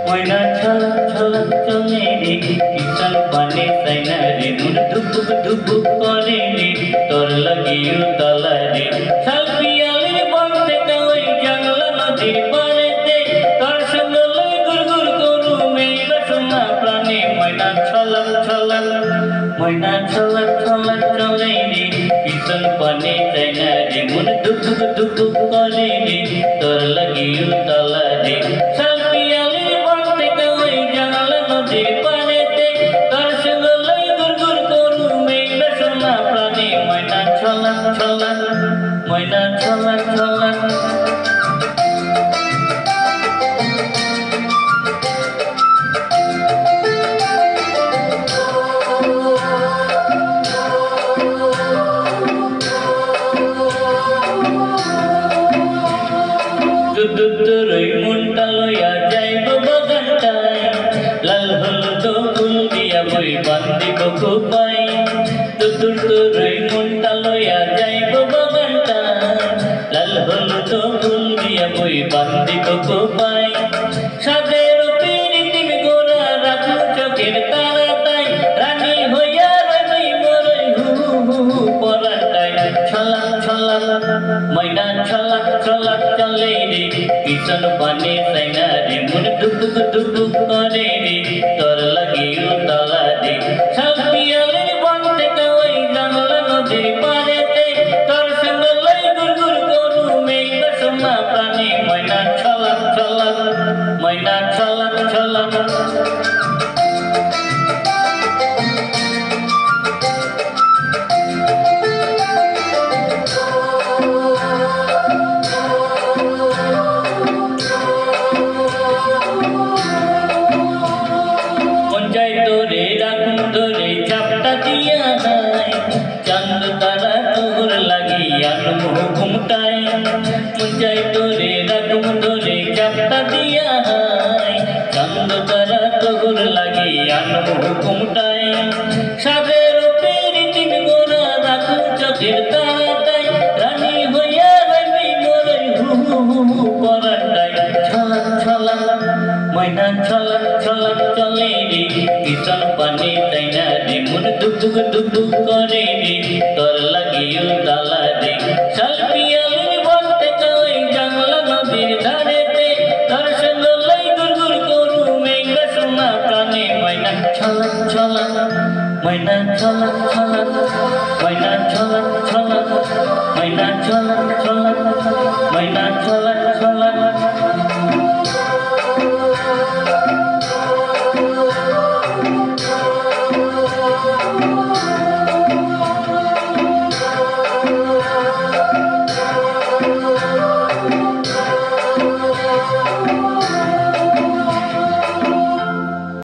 ময়না ছলক ছলক চলে রে কিষান পানে সাইনা রে মন ধুপুক ধুপুক করে রে তোর লাগিও তলা রে শালপিয়ালির বনতে ওই জঙ্গলা নদীর পাড়েতে তোর সঙ্গ লই গুড়গুড় করু মেই বাসনা প্রাণে ময়না ছলক ছলক চলে রে কিষান পানে সাইনা রে মন ধুপুক ধুপুক করে রে তোর লাগিও তলা রে ময়না ছলক ছলক দুদুরই মনটা লইয়া যাইব বাগানটায় লাল হলুদ ফুল দিয়া বই বান্ধিব খোপায় দুদুরই মনটা লইয়া যাইব লাল হলুদ ফুল দিয়া বই বান্ধিব খোপায় সাদের পিরিতিম গোরা রাখু চোখের তারাতাই রানী হইয়া রবি মরই হু হু হু পরাটাই ছলক ছলক ময়না ছলক ছলক চলে রে কিষান পানে সাইনা রে মন ধুপুক ধুপুক করে রে তোর লাগিও তলা রে শালপিয়ালির বনতে ওই জঙ্গলা নদীর পাড়েতে তোর সঙ্গ লই গুড়গুড় করু মেই বাসনা প্রাণে ময়না ছলক ছলক ময়না ছলক ছলক চাপটা দিয়া নাই চাঁদ তারা তোর লাগিয়া মুহ ঘুমটাই মুঞ্জাই তোরে রাখুম ধরে চাপটা দিয়া নাই চাঁদ তারা তোর লাগিয়া মুহ ঘুমটাই সাদের পিরিতিম গোরা রাখু চোখের তারাতাই রানী হইয়া রবি মরই হু হু হু হু পরাটাই ছলক ছলক ময়না ছলক ছলক চলে রে কিষান পানে সাইনা রে মন ধুপুক ধুপুক করে রে তোর লাগিও তালা রে শালপিয়ালির বনতে ওই জঙ্গলা নদীর ধারেতে তোর সঙ্গ লই গুড়গুড় করু মেই বাসনা প্রাণে ময়না ছলক ছলক ময়না ছলক ছলক ময়না ছলক ছলক ময়না ছলক ছলক ময়না ছলক ছলক